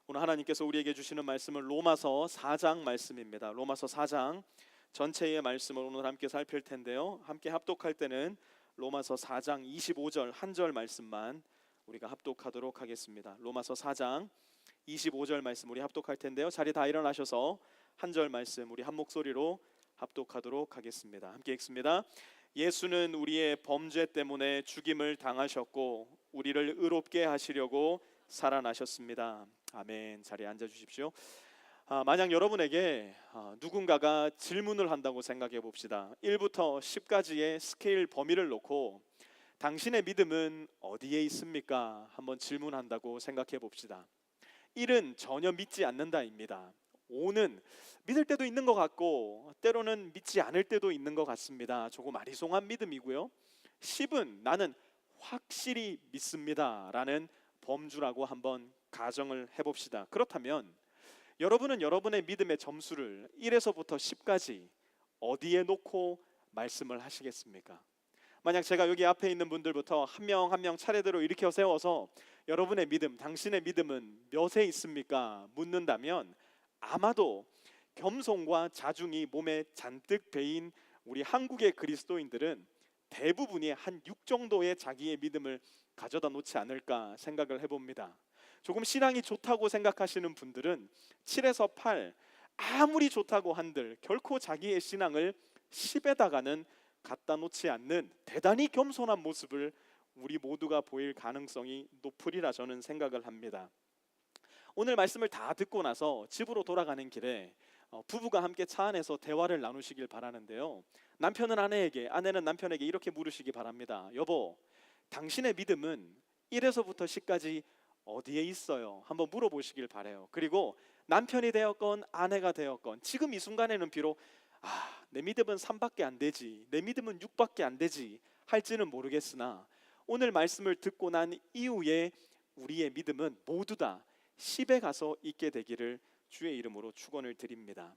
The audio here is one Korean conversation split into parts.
오늘 하나님께서 우리에게 주시는 말씀은 로마서 4장 말씀입니다. 로마서 4장 전체의 말씀을 오늘 함께 살필 텐데요, 함께 합독할 때는 로마서 4장 25절 한 절 말씀만 우리가 합독하도록 하겠습니다. 로마서 4장 25절 말씀 우리 합독할 텐데요, 자리 다 일어나셔서 한 절 말씀 우리 한 목소리로 합독하도록 하겠습니다. 함께 읽습니다. 예수는 우리의 범죄 때문에 죽임을 당하셨고 우리를 의롭게 하시려고 살아나셨습니다. 아멘. 자리에 앉아 주십시오. 만약 여러분에게 누군가가 질문을 한다고 생각해 봅시다. 1부터 10까지의 스케일 범위를 놓고 당신의 믿음은 어디에 있습니까? 한번 질문한다고 생각해 봅시다. 1은 전혀 믿지 않는다입니다. 5는 믿을 때도 있는 것 같고 때로는 믿지 않을 때도 있는 것 같습니다. 조금 아리송한 믿음이고요. 10은 나는 확실히 믿습니다 라는 범주라고 한번 가정을 해봅시다. 그렇다면 여러분은 여러분의 믿음의 점수를 1에서부터 10까지 어디에 놓고 말씀을 하시겠습니까? 만약 제가 여기 앞에 있는 분들부터 한 명 한 명 차례대로 일으켜 세워서 여러분의 믿음, 당신의 믿음은 몇에 있습니까? 묻는다면 아마도 겸손과 자중이 몸에 잔뜩 배인 우리 한국의 그리스도인들은 대부분이 한 6 정도의 자기의 믿음을 가져다 놓지 않을까 생각을 해봅니다. 조금 신앙이 좋다고 생각하시는 분들은 7에서 8, 아무리 좋다고 한들 결코 자기의 신앙을 10에다가는 갖다 놓지 않는 대단히 겸손한 모습을 우리 모두가 보일 가능성이 높으리라 저는 생각을 합니다. 오늘 말씀을 다 듣고 나서 집으로 돌아가는 길에 부부가 함께 차 안에서 대화를 나누시길 바라는데요, 남편은 아내에게, 아내는 남편에게 이렇게 물으시기 바랍니다. 여보, 당신의 믿음은 1에서부터 10까지 어디에 있어요? 한번 물어보시길 바래요. 그리고 남편이 되었건 아내가 되었건 지금 이 순간에는 비록 내 믿음은 3밖에 안 되지, 내 믿음은 6밖에 안 되지 할지는 모르겠으나 오늘 말씀을 듣고 난 이후에 우리의 믿음은 모두 다 10에 가서 있게 되기를 주의 이름으로 축원을 드립니다.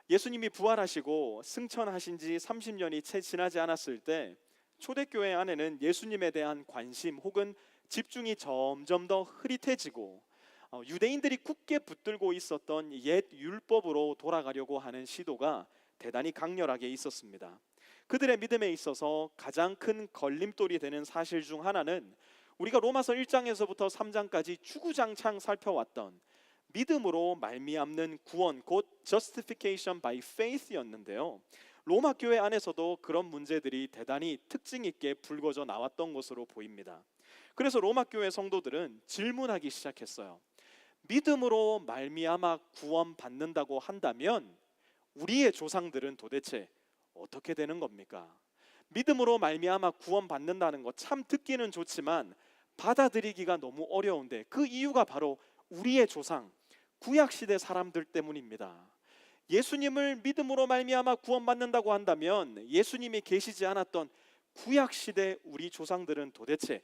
예수님이 부활하시고 승천하신 지 30년이 채 지나지 않았을 때 초대교회 안에는 예수님에 대한 관심 혹은 집중이 점점 더 흐릿해지고 유대인들이 굳게 붙들고 있었던 옛 율법으로 돌아가려고 하는 시도가 대단히 강렬하게 있었습니다. 그들의 믿음에 있어서 가장 큰 걸림돌이 되는 사실 중 하나는 우리가 로마서 1장에서부터 3장까지 주구장창 살펴왔던 믿음으로 말미암는 구원, 곧 justification by faith였는데요, 로마 교회 안에서도 그런 문제들이 대단히 특징 있게 불거져 나왔던 것으로 보입니다. 그래서 로마 교회 성도들은 질문하기 시작했어요. 믿음으로 말미암아 구원받는다고 한다면 우리의 조상들은 도대체 어떻게 되는 겁니까? 믿음으로 말미암아 구원받는다는 것 참 듣기는 좋지만 받아들이기가 너무 어려운데 그 이유가 바로 우리의 조상, 구약시대 사람들 때문입니다. 예수님을 믿음으로 말미암아 구원받는다고 한다면 예수님이 계시지 않았던 구약시대 우리 조상들은 도대체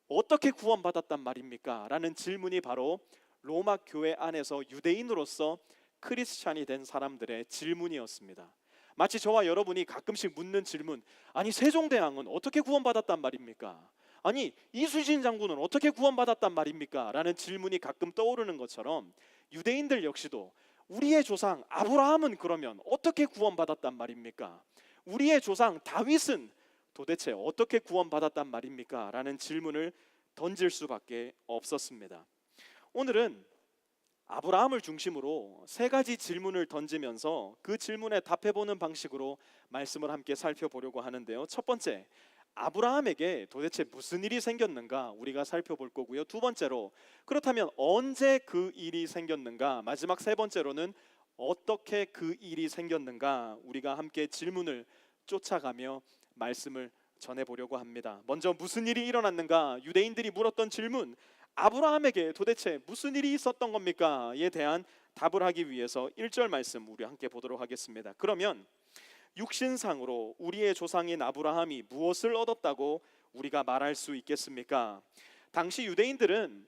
어떻게 구원받았단 말입니까? 라는 질문이 바로 로마 교회 안에서 유대인으로서 크리스찬이 된 사람들의 질문이었습니다. 마치 저와 여러분이 가끔씩 묻는 질문, 아니 세종대왕은 어떻게 구원받았단 말입니까? 아니 이순신 장군은 어떻게 구원받았단 말입니까? 라는 질문이 가끔 떠오르는 것처럼 유대인들 역시도 우리의 조상 아브라함은 그러면 어떻게 구원받았단 말입니까? 우리의 조상 다윗은 도대체 어떻게 구원받았단 말입니까? 라는 질문을 던질 수밖에 없었습니다. 오늘은 아브라함을 중심으로 3가지 질문을 던지면서 그 질문에 답해보는 방식으로 말씀을 함께 살펴보려고 하는데요, 첫 번째, 아브라함에게 도대체 무슨 일이 생겼는가 우리가 살펴볼 거고요, 두 번째로 그렇다면 언제 그 일이 생겼는가, 마지막 세 번째로는 어떻게 그 일이 생겼는가 우리가 함께 질문을 쫓아가며 말씀을 전해보려고 합니다. 먼저 무슨 일이 일어났는가, 유대인들이 물었던 질문, 아브라함에게 도대체 무슨 일이 있었던 겁니까? 에 대한 답을 하기 위해서 1절 말씀 우리 함께 보도록 하겠습니다. 그러면 육신상으로 우리의 조상인 아브라함이 무엇을 얻었다고 우리가 말할 수 있겠습니까? 당시 유대인들은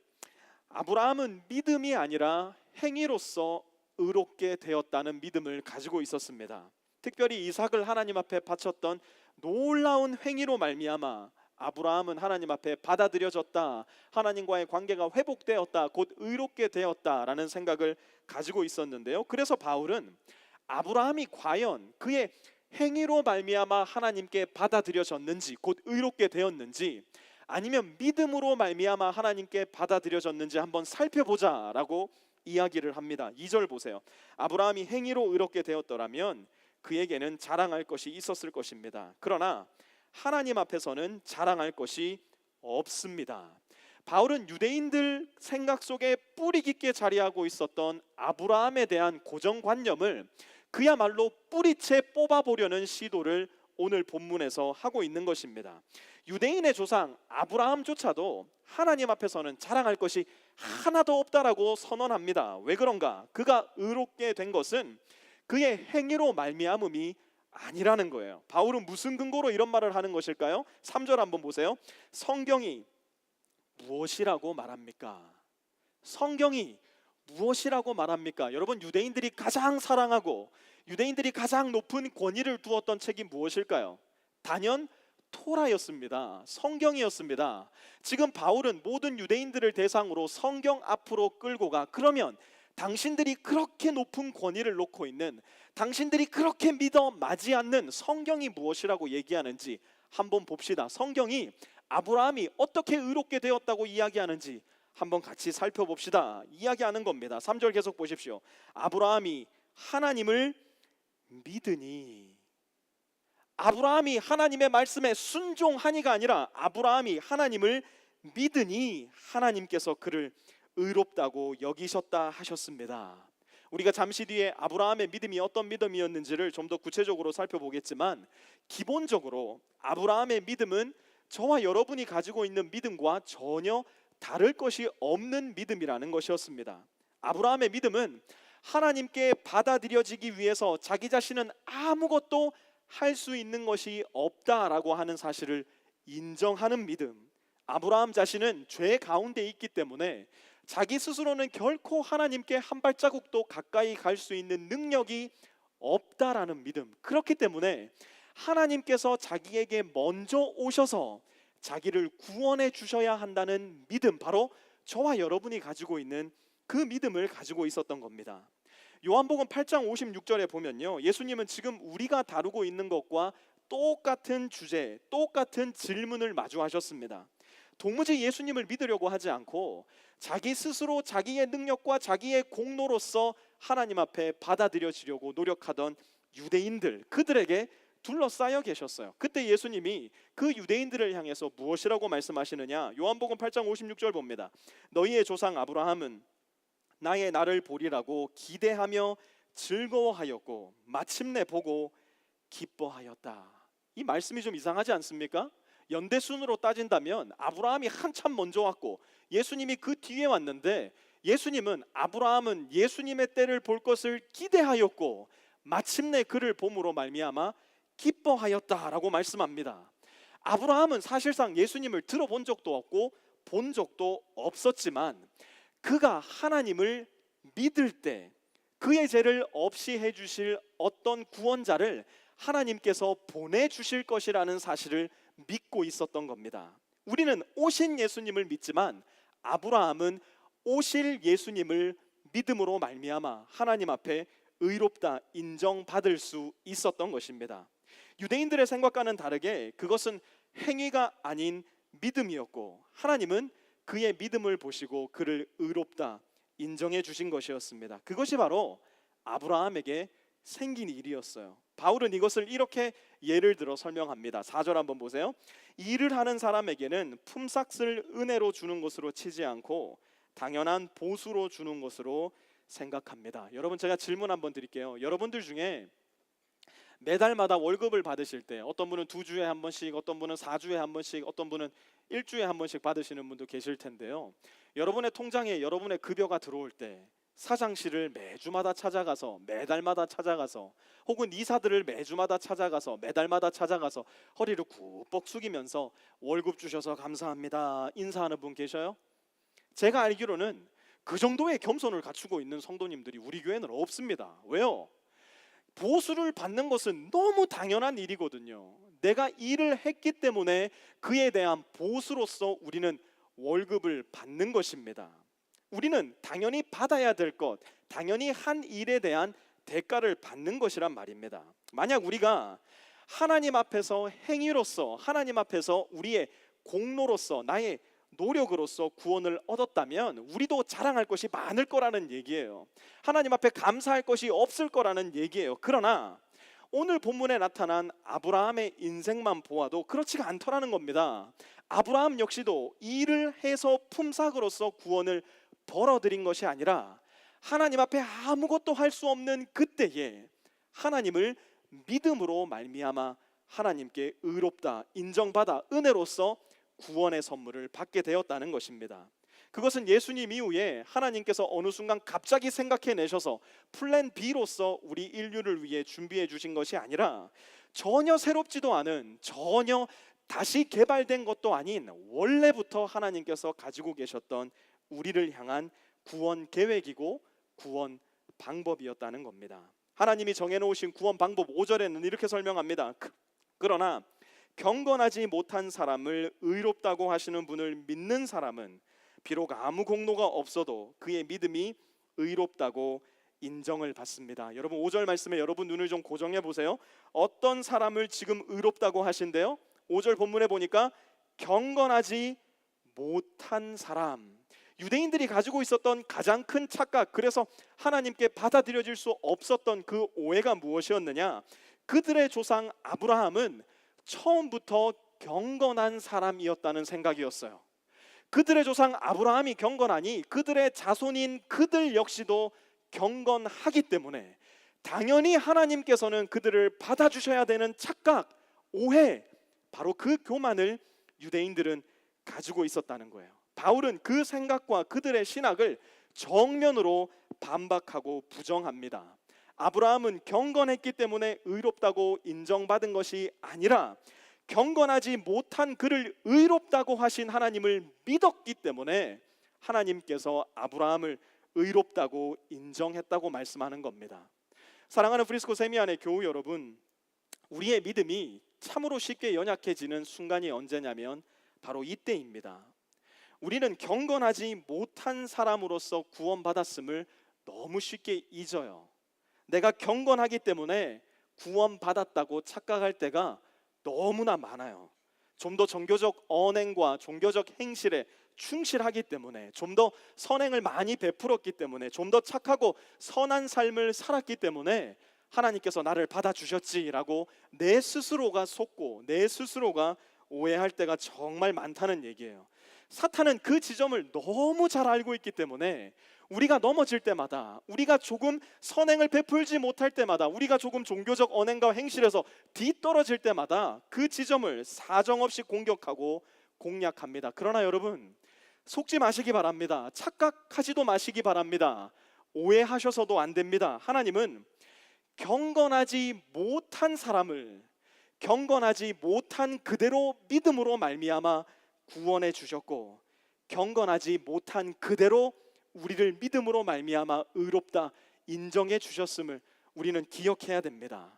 아브라함은 믿음이 아니라 행위로서 의롭게 되었다는 믿음을 가지고 있었습니다. 특별히 이삭을 하나님 앞에 바쳤던 놀라운 행위로 말미암아 아브라함은 하나님 앞에 받아들여졌다, 하나님과의 관계가 회복되었다, 곧 의롭게 되었다라는 생각을 가지고 있었는데요. 그래서 바울은 아브라함이 과연 그의 행위로 말미암아 하나님께 받아들여졌는지, 곧 의롭게 되었는지, 아니면 믿음으로 말미암아 하나님께 받아들여졌는지 한번 살펴보자라고 이야기를 합니다. 2절 보세요. 아브라함이 행위로 의롭게 되었더라면 그에게는 자랑할 것이 있었을 것입니다. 그러나 하나님 앞에서는 자랑할 것이 없습니다. 바울은 유대인들 생각 속에 뿌리 깊게 자리하고 있었던 아브라함에 대한 고정관념을 그야말로 뿌리채 뽑아보려는 시도를 오늘 본문에서 하고 있는 것입니다. 유대인의 조상 아브라함조차도 하나님 앞에서는 자랑할 것이 하나도 없다라고 선언합니다. 왜 그런가? 그가 의롭게 된 것은 그의 행위로 말미암음이 아니라는 거예요. 바울은 무슨 근거로 이런 말을 하는 것일까요? 3절 한번 보세요. 성경이 무엇이라고 말합니까? 성경이 무엇이라고 말합니까? 여러분, 유대인들이 가장 사랑하고 유대인들이 가장 높은 권위를 두었던 책이 무엇일까요? 단연 토라였습니다. 성경이었습니다. 지금 바울은 모든 유대인들을 대상으로 성경 앞으로 끌고 가, 그러면 당신들이 그렇게 높은 권위를 놓고 있는, 당신들이 그렇게 믿어 마지 않는 성경이 무엇이라고 얘기하는지 한번 봅시다. 성경이 아브라함이 어떻게 의롭게 되었다고 이야기하는지 한번 같이 살펴봅시다. 이야기하는 겁니다. 3절 계속 보십시오. 아브라함이 하나님을 믿으니, 아브라함이 하나님의 말씀에 순종하니가 아니라 아브라함이 하나님을 믿으니 하나님께서 그를 의롭다고 여기셨다 하셨습니다. 우리가 잠시 뒤에 아브라함의 믿음이 어떤 믿음이었는지를 좀 더 구체적으로 살펴보겠지만, 기본적으로 아브라함의 믿음은 저와 여러분이 가지고 있는 믿음과 전혀 다를 것이 없는 믿음이라는 것이었습니다. 아브라함의 믿음은 하나님께 받아들여지기 위해서 자기 자신은 아무것도 할 수 있는 것이 없다라고 하는 사실을 인정하는 믿음. 아브라함 자신은 죄 가운데 있기 때문에 자기 스스로는 결코 하나님께 한 발자국도 가까이 갈 수 있는 능력이 없다라는 믿음. 그렇기 때문에 하나님께서 자기에게 먼저 오셔서 자기를 구원해 주셔야 한다는 믿음, 바로 저와 여러분이 가지고 있는 그 믿음을 가지고 있었던 겁니다. 요한복음 8장 56절에 보면요, 예수님은 지금 우리가 다루고 있는 것과 똑같은 주제, 똑같은 질문을 마주하셨습니다. 도무지 예수님을 믿으려고 하지 않고 자기 스스로 자기의 능력과 자기의 공로로서 하나님 앞에 받아들여지려고 노력하던 유대인들, 그들에게 둘러싸여 계셨어요. 그때 예수님이 그 유대인들을 향해서 무엇이라고 말씀하시느냐? 요한복음 8장 56절 봅니다. 너희의 조상 아브라함은 나의 날을 보리라고 기대하며 즐거워하였고 마침내 보고 기뻐하였다. 이 말씀이 좀 이상하지 않습니까? 연대순으로 따진다면 아브라함이 한참 먼저 왔고 예수님이 그 뒤에 왔는데, 예수님은 아브라함은 예수님의 때를 볼 것을 기대하였고 마침내 그를 봄으로 말미암아 기뻐하였다라고 말씀합니다. 아브라함은 사실상 예수님을 들어본 적도 없고 본 적도 없었지만 그가 하나님을 믿을 때 그의 죄를 없이 해주실 어떤 구원자를 하나님께서 보내주실 것이라는 사실을 믿고 있었던 겁니다. 우리는 오신 예수님을 믿지만 아브라함은 오실 예수님을 믿음으로 말미암아 하나님 앞에 의롭다 인정받을 수 있었던 것입니다. 유대인들의 생각과는 다르게 그것은 행위가 아닌 믿음이었고, 하나님은 그의 믿음을 보시고 그를 의롭다 인정해 주신 것이었습니다. 그것이 바로 아브라함에게 생긴 일이었어요. 바울은 이것을 이렇게 예를 들어 설명합니다. 4절 한번 보세요. 일을 하는 사람에게는 품삯을 은혜로 주는 것으로 치지 않고 당연한 보수로 주는 것으로 생각합니다. 여러분, 제가 질문 한번 드릴게요. 여러분들 중에 매달마다 월급을 받으실 때 어떤 분은 2주에 한 번씩, 어떤 분은 4주에 한 번씩, 어떤 분은 1주에 한 번씩 받으시는 분도 계실 텐데요. 여러분의 통장에 여러분의 급여가 들어올 때 사장실을 매주마다 찾아가서, 매달마다 찾아가서, 혹은 이사들을 매주마다 찾아가서, 매달마다 찾아가서 허리를 굽벅 숙이면서 월급 주셔서 감사합니다 인사하는 분 계셔요? 제가 알기로는 그 정도의 겸손을 갖추고 있는 성도님들이 우리 교회는 없습니다. 왜요? 보수를 받는 것은 너무 당연한 일이거든요. 내가 일을 했기 때문에 그에 대한 보수로서 우리는 월급을 받는 것입니다. 우리는 당연히 받아야 될 것, 당연히 한 일에 대한 대가를 받는 것이란 말입니다. 만약 우리가 하나님 앞에서 행위로서, 하나님 앞에서 우리의 공로로서, 나의 노력으로서 구원을 얻었다면 우리도 자랑할 것이 많을 거라는 얘기예요. 하나님 앞에 감사할 것이 없을 거라는 얘기예요. 그러나 오늘 본문에 나타난 아브라함의 인생만 보아도 그렇지가 않더라는 겁니다. 아브라함 역시도 일을 해서 품삯으로서 구원을 벌어들인 것이 아니라 하나님 앞에 아무것도 할 수 없는 그때에 하나님을 믿음으로 말미암아 하나님께 의롭다 인정받아 은혜로서 구원의 선물을 받게 되었다는 것입니다. 그것은 예수님 이후에 하나님께서 어느 순간 갑자기 생각해내셔서 플랜 B로서 우리 인류를 위해 준비해 주신 것이 아니라 전혀 새롭지도 않은, 전혀 다시 개발된 것도 아닌 원래부터 하나님께서 가지고 계셨던 우리를 향한 구원 계획이고 구원 방법이었다는 겁니다. 하나님이 정해놓으신 구원 방법 5절에는 이렇게 설명합니다. 그러나 경건하지 못한 사람을 의롭다고 하시는 분을 믿는 사람은 비록 아무 공로가 없어도 그의 믿음이 의롭다고 인정을 받습니다. 여러분 5절 말씀에 여러분 눈을 좀 고정해 보세요. 어떤 사람을 지금 의롭다고 하신대요? 5절 본문에 보니까 경건하지 못한 사람. 유대인들이 가지고 있었던 가장 큰 착각, 그래서 하나님께 받아들여질 수 없었던 그 오해가 무엇이었느냐? 그들의 조상 아브라함은 처음부터 경건한 사람이었다는 생각이었어요. 그들의 조상 아브라함이 경건하니 그들의 자손인 그들 역시도 경건하기 때문에 당연히 하나님께서는 그들을 받아주셔야 되는 착각, 오해, 바로 그 교만을 유대인들은 가지고 있었다는 거예요. 바울은 그 생각과 그들의 신학을 정면으로 반박하고 부정합니다. 아브라함은 경건했기 때문에 의롭다고 인정받은 것이 아니라 경건하지 못한 그를 의롭다고 하신 하나님을 믿었기 때문에 하나님께서 아브라함을 의롭다고 인정했다고 말씀하는 겁니다. 사랑하는 프리스코 세미안의 교우 여러분, 우리의 믿음이 참으로 쉽게 연약해지는 순간이 언제냐면 바로 이때입니다. 우리는 경건하지 못한 사람으로서 구원받았음을 너무 쉽게 잊어요. 내가 경건하기 때문에 구원받았다고 착각할 때가 너무나 많아요. 좀 더 종교적 언행과 종교적 행실에 충실하기 때문에, 좀 더 선행을 많이 베풀었기 때문에, 좀 더 착하고 선한 삶을 살았기 때문에 하나님께서 나를 받아주셨지라고 내 스스로가 속고 내 스스로가 오해할 때가 정말 많다는 얘기예요. 사탄은 그 지점을 너무 잘 알고 있기 때문에 우리가 넘어질 때마다, 우리가 조금 선행을 베풀지 못할 때마다, 우리가 조금 종교적 언행과 행실에서 뒤떨어질 때마다 그 지점을 사정없이 공격하고 공략합니다. 그러나 여러분 속지 마시기 바랍니다. 착각하지도 마시기 바랍니다. 오해하셔서도 안 됩니다. 하나님은 경건하지 못한 사람을 경건하지 못한 그대로 믿음으로 말미암아 구원해 주셨고, 경건하지 못한 그대로 우리를 믿음으로 말미암아 의롭다 인정해 주셨음을 우리는 기억해야 됩니다.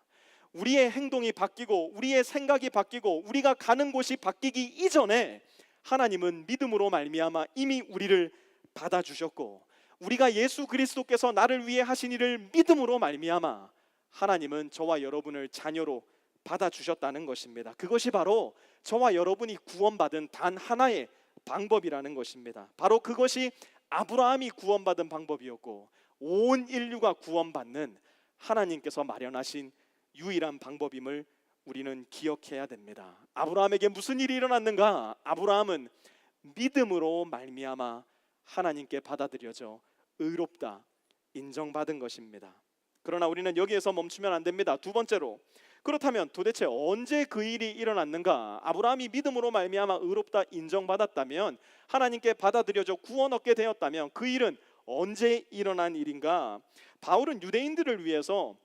우리의 행동이 바뀌고 우리의 생각이 바뀌고 우리가 가는 곳이 바뀌기 이전에 하나님은 믿음으로 말미암아 이미 우리를 받아주셨고, 우리가 예수 그리스도께서 나를 위해 하신 일을 믿음으로 말미암아 하나님은 저와 여러분을 자녀로 받아주셨다는 것입니다. 그것이 바로 저와 여러분이 구원받은 단 하나의 방법이라는 것입니다. 바로 그것이 아브라함이 구원받은 방법이었고 온 인류가 구원받는 하나님께서 마련하신 유일한 방법임을 우리는 기억해야 됩니다. 아브라함에게 무슨 일이 일어났는가? 아브라함은 믿음으로 말미암아 하나님께 받아들여져 의롭다 인정받은 것입니다. 그러나 우리는 여기에서 멈추면 안 됩니다. 두 번째로, 그렇다면 도대체 언제 그 일이 일어났는가? 아브라함이 믿음으로 말미암아 의롭다 인정받았다면, 하나님께 받아들여져 구원 얻게 되었다면 그 일은 언제 일어난 일인가? 바울은 유대인들을 위해서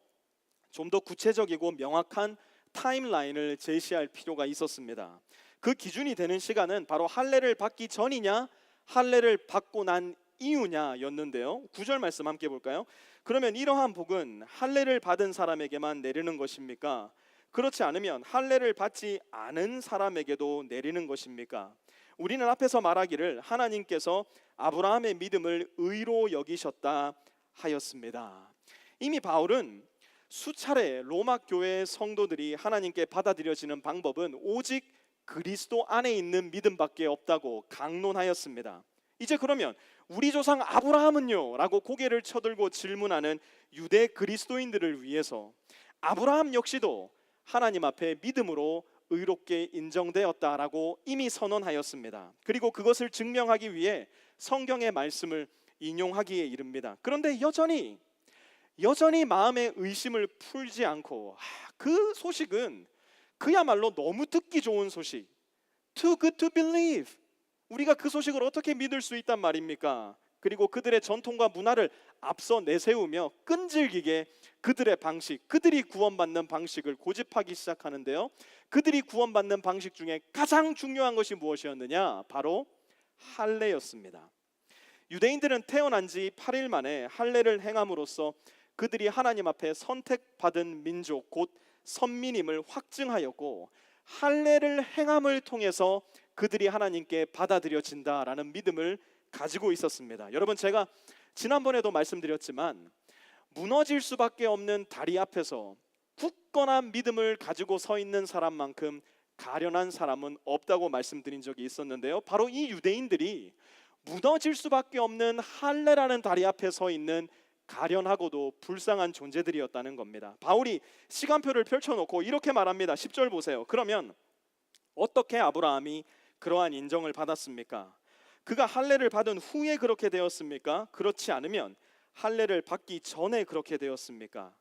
좀 더 구체적이고 명확한 타임라인을 제시할 필요가 있었습니다. 그 기준이 되는 시간은 바로 할례를 받기 전이냐 할례를 받고 난 이유냐였는데요. 9절 말씀 함께 볼까요? 그러면 이러한 복은 할례를 받은 사람에게만 내리는 것입니까? 그렇지 않으면 할례를 받지 않은 사람에게도 내리는 것입니까? 우리는 앞에서 말하기를 하나님께서 아브라함의 믿음을 의로 여기셨다 하였습니다. 이미 바울은 수차례 로마 교회 성도들이 하나님께 받아들여지는 방법은 오직 그리스도 안에 있는 믿음밖에 없다고 강론하였습니다. 이제 그러면 우리 조상 아브라함은요? 라고 고개를 쳐들고 질문하는 유대 그리스도인들을 위해서 아브라함 역시도 하나님 앞에 믿음으로 의롭게 인정되었다라고 이미 선언하였습니다. 그리고 그것을 증명하기 위해 성경의 말씀을 인용하기에 이릅니다. 그런데 여전히 마음의 의심을 풀지 않고 그 소식은 그야말로 너무 듣기 좋은 소식, too good to believe. 우리가 그 소식을 어떻게 믿을 수 있단 말입니까? 그리고 그들의 전통과 문화를 앞서 내세우며 끈질기게 그들의 방식, 그들이 구원받는 방식을 고집하기 시작하는데요. 그들이 구원받는 방식 중에 가장 중요한 것이 무엇이었느냐? 바로 할례였습니다. 유대인들은 태어난 지 8일 만에 할례를 행함으로써 그들이 하나님 앞에 선택받은 민족 곧 선민임을 확증하였고, 할례를 행함을 통해서 그들이 하나님께 받아들여진다라는 믿음을 가지고 있었습니다. 여러분, 제가 지난번에도 말씀드렸지만 무너질 수밖에 없는 다리 앞에서 굳건한 믿음을 가지고 서 있는 사람만큼 가련한 사람은 없다고 말씀드린 적이 있었는데요. 바로 이 유대인들이 무너질 수밖에 없는 할례라는 다리 앞에 서 있는 가련하고도 불쌍한 존재들이었다는 겁니다. 바울이 시간표를 펼쳐놓고 이렇게 말합니다. 10절 보세요. 그러면 어떻게 아브라함이 그러한 인정을 받았습니까? 그가 할례를 받은 후에 그렇게 되었습니까? 그렇지 않으면 할례를 받기 전에 그렇게 되었습니까?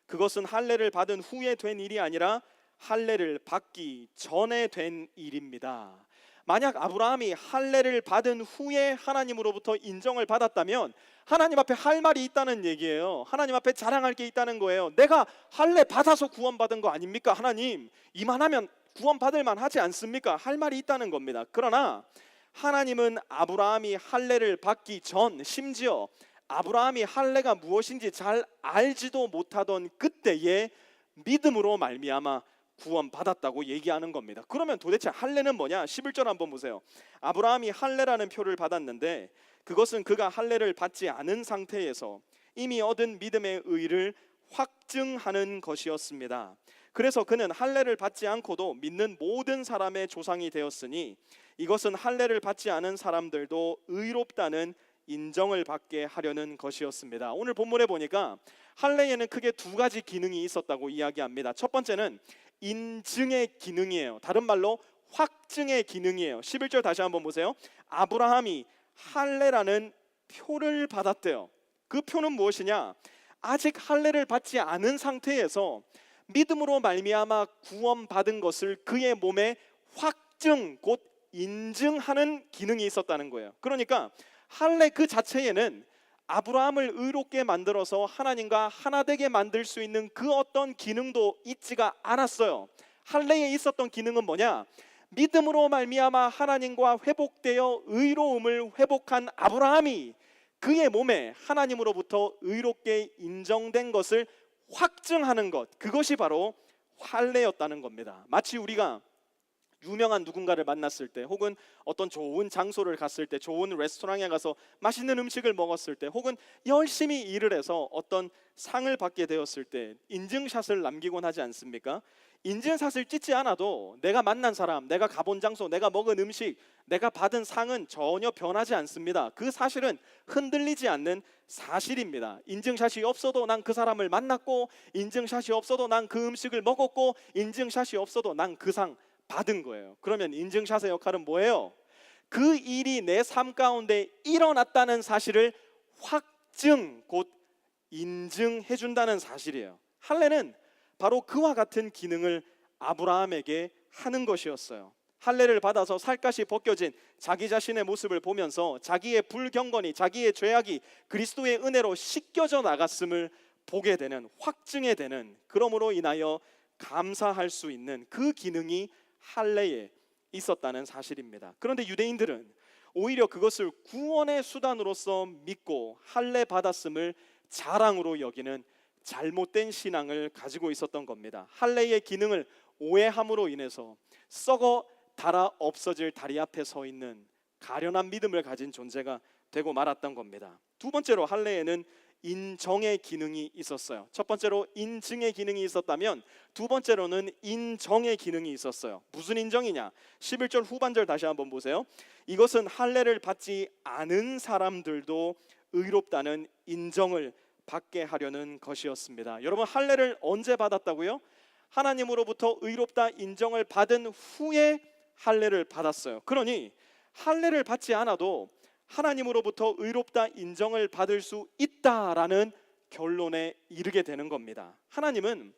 그것은 할례를 받은 후에 된 일이 아니라 할례를 받기 전에 된 일입니다. 만약 아브라함이 할례를 받은 후에 하나님으로부터 인정을 받았다면 하나님 앞에 할 말이 있다는 얘기예요. 하나님 앞에 자랑할 게 있다는 거예요. 내가 할례 받아서 구원받은 거 아닙니까? 하나님, 이만하면 구원받을 만하지 않습니까? 할 말이 있다는 겁니다. 그러나 하나님은 아브라함이 할례를 받기 전, 심지어 아브라함이 할례가 무엇인지 잘 알지도 못하던 그때에 믿음으로 말미암아 구원받았다고 얘기하는 겁니다. 그러면 도대체 할례는 뭐냐? 11절 한번 보세요. 아브라함이 할례라는 표를 받았는데 그것은 그가 할례를 받지 않은 상태에서 이미 얻은 믿음의 의를 확증하는 것이었습니다. 그래서 그는 할례를 받지 않고도 믿는 모든 사람의 조상이 되었으니 이것은 할례를 받지 않은 사람들도 의롭다는 인정을 받게 하려는 것이었습니다. 오늘 본문에 보니까 할례에는 크게 두 가지 기능이 있었다고 이야기합니다. 첫 번째는 인증의 기능이에요. 다른 말로 확증의 기능이에요. 11절 다시 한번 보세요. 아브라함이 할례라는 표를 받았대요. 그 표는 무엇이냐? 아직 할례를 받지 않은 상태에서 믿음으로 말미암아 구원받은 것을 그의 몸에 확증 곧 인증하는 기능이 있었다는 거예요. 그러니까 할례 그 자체에는 아브라함을 의롭게 만들어서 하나님과 하나 되게 만들 수 있는 그 어떤 기능도 있지가 않았어요. 할례에 있었던 기능은 뭐냐? 믿음으로 말미암아 하나님과 회복되어 의로움을 회복한 아브라함이 그의 몸에 하나님으로부터 의롭게 인정된 것을 확증하는 것, 그것이 바로 할례였다는 겁니다. 마치 우리가 유명한 누군가를 만났을 때, 혹은 어떤 좋은 장소를 갔을 때, 좋은 레스토랑에 가서 맛있는 음식을 먹었을 때, 혹은 열심히 일을 해서 어떤 상을 받게 되었을 때 인증샷을 남기곤 하지 않습니까? 인증샷을 찍지 않아도 내가 만난 사람, 내가 가본 장소, 내가 먹은 음식, 내가 받은 상은 전혀 변하지 않습니다. 그 사실은 흔들리지 않는 사실입니다. 인증샷이 없어도 난 그 사람을 만났고, 인증샷이 없어도 난 그 음식을 먹었고, 인증샷이 없어도 난 그 상 받은 거예요. 그러면 인증샷의 역할은 뭐예요? 그 일이 내 삶 가운데 일어났다는 사실을 확증 곧 인증해 준다는 사실이에요. 할례는 바로 그와 같은 기능을 아브라함에게 하는 것이었어요. 할례를 받아서 살갗이 벗겨진 자기 자신의 모습을 보면서 자기의 불경건이, 자기의 죄악이 그리스도의 은혜로 씻겨져 나갔음을 보게 되는, 확증해 되는, 그러므로 인하여 감사할 수 있는 그 기능이 할례에 있었다는 사실입니다. 그런데 유대인들은 오히려 그것을 구원의 수단으로서 믿고 할례 받았음을 자랑으로 여기는 잘못된 신앙을 가지고 있었던 겁니다. 할례의 기능을 오해함으로 인해서 썩어 닳아 없어질 다리 앞에 서 있는 가련한 믿음을 가진 존재가 되고 말았던 겁니다. 두 번째로 할례에는 인정의 기능이 있었어요. 첫 번째로 인증의 기능이 있었다면 두 번째로는 인정의 기능이 있었어요. 무슨 인정이냐? 11절 후반절 다시 한번 보세요. 이것은 할례를 받지 않은 사람들도 의롭다는 인정을 받게 하려는 것이었습니다. 여러분, 할례를 언제 받았다고요? 하나님으로부터 의롭다 인정을 받은 후에 할례를 받았어요. 그러니 할례를 받지 않아도 하나님으로부터 의롭다 인정을 받을 수 있다라는 결론에 이르게 되는 겁니다. 하나님은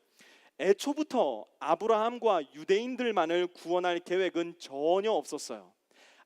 애초부터 아브라함과 유대인들만을 구원할 계획은 전혀 없었어요.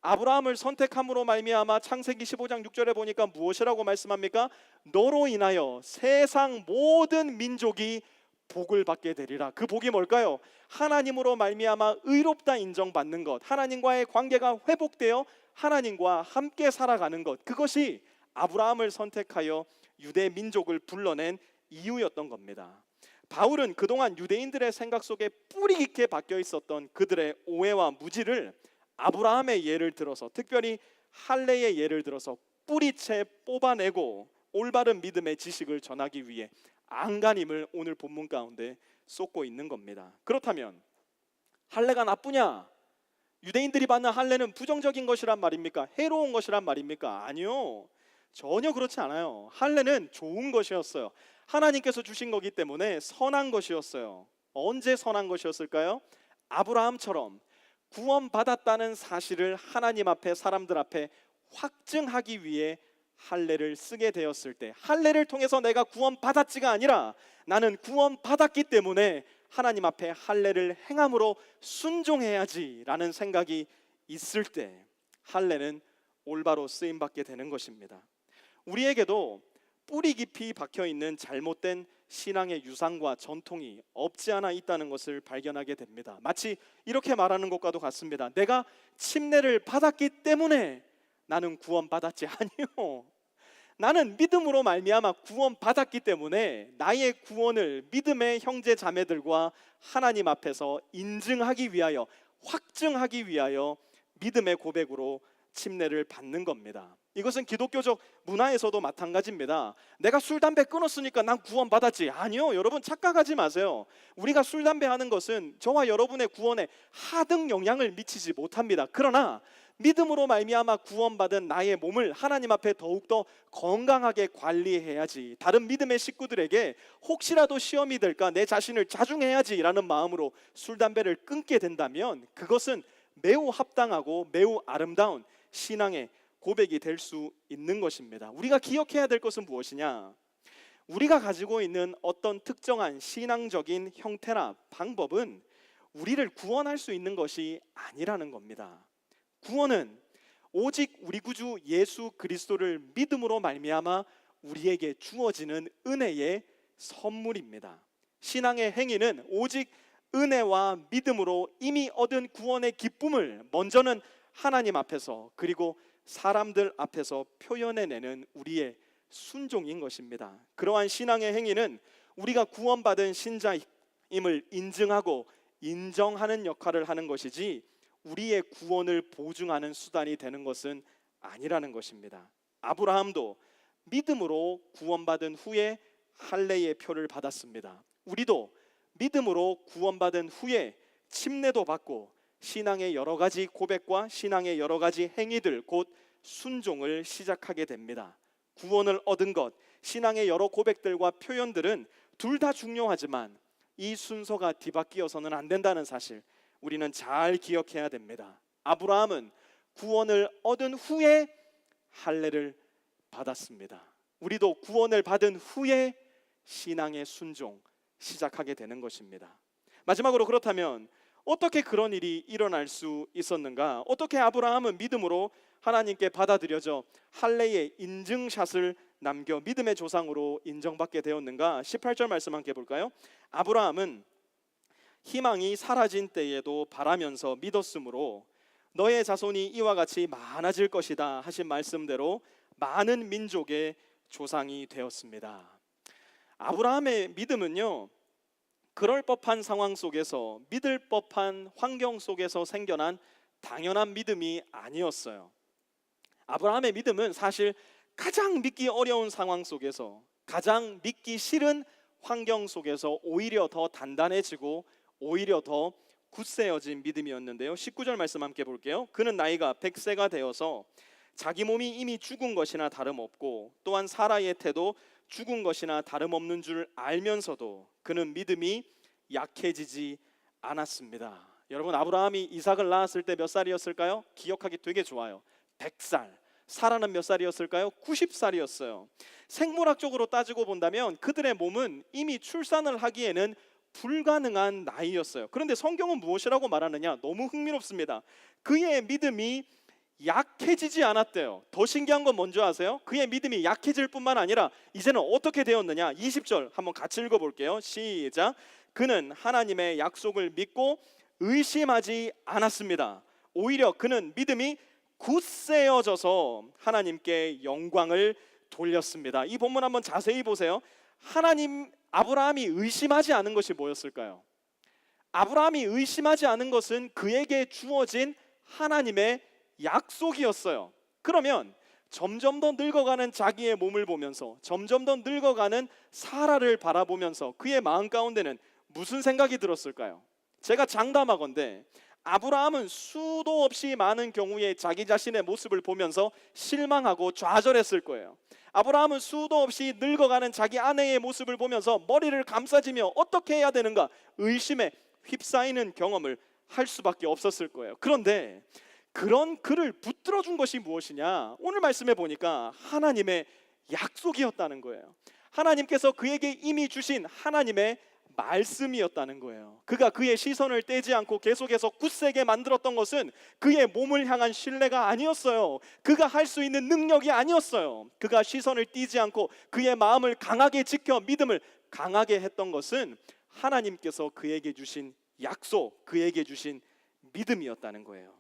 아브라함을 선택함으로 말미암아 창세기 15장 6절에 보니까 무엇이라고 말씀합니까? 너로 인하여 세상 모든 민족이 복을 받게 되리라. 그 복이 뭘까요? 하나님으로 말미암아 의롭다 인정받는 것, 하나님과의 관계가 회복되어 하나님과 함께 살아가는 것, 그것이 아브라함을 선택하여 유대 민족을 불러낸 이유였던 겁니다. 바울은 그동안 유대인들의 생각 속에 뿌리 깊게 박혀 있었던 그들의 오해와 무지를 아브라함의 예를 들어서, 특별히 할례의 예를 들어서 뿌리채 뽑아내고 올바른 믿음의 지식을 전하기 위해 안간힘을 오늘 본문 가운데 쏟고 있는 겁니다. 그렇다면 할례가 나쁘냐? 유대인들이 받는 할례는 부정적인 것이란 말입니까? 해로운 것이란 말입니까? 아니요, 전혀 그렇지 않아요. 할례는 좋은 것이었어요. 하나님께서 주신 거기 때문에 선한 것이었어요. 언제 선한 것이었을까요? 아브라함처럼 구원받았다는 사실을 하나님 앞에, 사람들 앞에 확증하기 위해 할례를 쓰게 되었을 때, 할례를 통해서 내가 구원받았지가 아니라 나는 구원받았기 때문에 하나님 앞에 할례를 행함으로 순종해야지라는 생각이 있을 때 할례는 올바로 쓰임받게 되는 것입니다. 우리에게도 뿌리 깊이 박혀있는 잘못된 신앙의 유산과 전통이 없지 않아 있다는 것을 발견하게 됩니다. 마치 이렇게 말하는 것과도 같습니다. 내가 침례를 받았기 때문에 나는 구원받았지. 아니요, 나는 믿음으로 말미암아 구원받았기 때문에 나의 구원을 믿음의 형제 자매들과 하나님 앞에서 인증하기 위하여, 확증하기 위하여 믿음의 고백으로 침례를 받는 겁니다. 이것은 기독교적 문화에서도 마찬가지입니다. 내가 술, 담배 끊었으니까 난 구원받았지. 아니요, 여러분 착각하지 마세요. 우리가 술, 담배 하는 것은 저와 여러분의 구원에 하등 영향을 미치지 못합니다. 그러나 믿음으로 말미암아 구원받은 나의 몸을 하나님 앞에 더욱더 건강하게 관리해야지, 다른 믿음의 식구들에게 혹시라도 시험이 될까 내 자신을 자중해야지라는 마음으로 술, 담배를 끊게 된다면 그것은 매우 합당하고 매우 아름다운 신앙의 고백이 될 수 있는 것입니다. 우리가 기억해야 될 것은 무엇이냐? 우리가 가지고 있는 어떤 특정한 신앙적인 형태나 방법은 우리를 구원할 수 있는 것이 아니라는 겁니다. 구원은 오직 우리 구주 예수 그리스도를 믿음으로 말미암아 우리에게 주어지는 은혜의 선물입니다. 신앙의 행위는 오직 은혜와 믿음으로 이미 얻은 구원의 기쁨을 먼저는 하나님 앞에서 그리고 사람들 앞에서 표현해내는 우리의 순종인 것입니다. 그러한 신앙의 행위는 우리가 구원받은 신자임을 인증하고 인정하는 역할을 하는 것이지 우리의 구원을 보증하는 수단이 되는 것은 아니라는 것입니다. 아브라함도 믿음으로 구원받은 후에 할례의 표를 받았습니다. 우리도 믿음으로 구원받은 후에 침례도 받고 신앙의 여러 가지 고백과 신앙의 여러 가지 행위들, 곧 순종을 시작하게 됩니다. 구원을 얻은 것, 신앙의 여러 고백들과 표현들은 둘 다 중요하지만 이 순서가 뒤바뀌어서는 안 된다는 사실 우리는 잘 기억해야 됩니다. 아브라함은 구원을 얻은 후에 할례를 받았습니다. 우리도 구원을 받은 후에 신앙의 순종 시작하게 되는 것입니다. 마지막으로, 그렇다면 어떻게 그런 일이 일어날 수 있었는가? 어떻게 아브라함은 믿음으로 하나님께 받아들여져 할례의 인증샷을 남겨 믿음의 조상으로 인정받게 되었는가? 18절 말씀 함께 볼까요? 아브라함은 희망이 사라진 때에도 바라면서 믿었으므로 너의 자손이 이와 같이 많아질 것이다 하신 말씀대로 많은 민족의 조상이 되었습니다. 아브라함의 믿음은요, 그럴 법한 상황 속에서, 믿을 법한 환경 속에서 생겨난 당연한 믿음이 아니었어요. 아브라함의 믿음은 사실 가장 믿기 어려운 상황 속에서, 가장 믿기 싫은 환경 속에서 오히려 더 단단해지고 오히려 더 굳세어진 믿음이었는데요. 19절 말씀 함께 볼게요. 그는 나이가 100세가 되어서 자기 몸이 이미 죽은 것이나 다름없고 또한 사라의 태도 죽은 것이나 다름없는 줄 알면서도 그는 믿음이 약해지지 않았습니다. 여러분, 아브라함이 이삭을 낳았을 때 몇 살이었을까요? 기억하기 되게 좋아요. 100살. 사라는 몇 살이었을까요? 90살이었어요. 생물학적으로 따지고 본다면 그들의 몸은 이미 출산을 하기에는 불가능한 나이였어요. 그런데 성경은 무엇이라고 말하느냐? 너무 흥미롭습니다. 그의 믿음이 약해지지 않았대요. 더 신기한 건 뭔지 아세요? 그의 믿음이 약해질 뿐만 아니라 이제는 어떻게 되었느냐? 20절 한번 같이 읽어볼게요. 시작. 그는 하나님의 약속을 믿고 의심하지 않았습니다. 오히려 그는 믿음이 굳세어져서 하나님께 영광을 돌렸습니다. 이 본문 한번 자세히 보세요. 아브라함이 의심하지 않은 것이 뭐였을까요? 아브라함이 의심하지 않은 것은 그에게 주어진 하나님의 약속이었어요. 그러면 점점 더 늙어가는 자기의 몸을 보면서, 점점 더 늙어가는 사라를 바라보면서 그의 마음 가운데는 무슨 생각이 들었을까요? 제가 장담하건대 아브라함은 수도 없이 많은 경우에 자기 자신의 모습을 보면서 실망하고 좌절했을 거예요. 아브라함은 수도 없이 늙어가는 자기 아내의 모습을 보면서 머리를 감싸지며 어떻게 해야 되는가 의심에 휩싸이는 경험을 할 수밖에 없었을 거예요. 그런데 그런 그를 붙들어 준 것이 무엇이냐? 오늘 말씀해 보니까 하나님의 약속이었다는 거예요. 하나님께서 그에게 이미 주신 하나님의 말씀이었다는 거예요. 그가 그의 시선을 떼지 않고 계속해서 굳세게 만들었던 것은 그의 몸을 향한 신뢰가 아니었어요. 그가 할 수 있는 능력이 아니었어요. 그가 시선을 떼지 않고 그의 마음을 강하게 지켜 믿음을 강하게 했던 것은 하나님께서 그에게 주신 약속, 그에게 주신 믿음이었다는 거예요.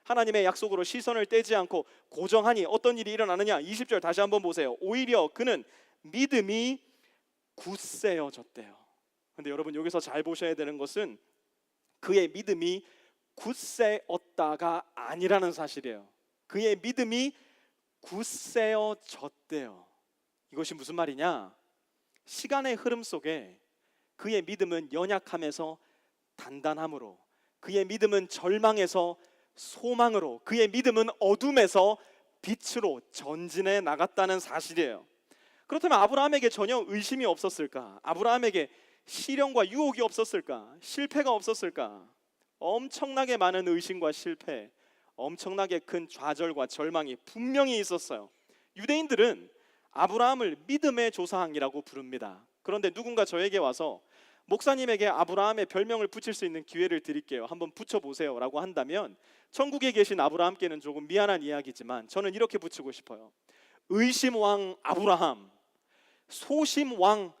하나님의 약속으로 시선을 떼지 않고 고정하니 어떤 일이 일어나느냐? 20절 다시 한번 보세요. 오히려 그는 믿음이 굳세어졌대요. 근데 여러분, 여기서 잘 보셔야 되는 것은 그의 믿음이 굳세었다가 아니라는 사실이에요. 그의 믿음이 굳세어졌대요. 이것이 무슨 말이냐? 시간의 흐름 속에 그의 믿음은 연약함에서 단단함으로, 그의 믿음은 절망에서 소망으로, 그의 믿음은 어둠에서 빛으로 전진해 나갔다는 사실이에요. 그렇다면 아브라함에게 전혀 의심이 없었을까? 아브라함에게 시련과 유혹이 없었을까? 실패가 없었을까? 엄청나게 많은 의심과 실패, 엄청나게 큰 좌절과 절망이 분명히 있었어요. 유대인들은 아브라함을 믿음의 조상이라고 부릅니다. 그런데 누군가 저에게 와서 목사님에게 아브라함의 별명을 붙일 수 있는 기회를 드릴게요, 한번 붙여보세요 라고 한다면 천국에 계신 아브라함께는 조금 미안한 이야기지만 저는 이렇게 붙이고 싶어요. 의심왕 아브라함, 소심왕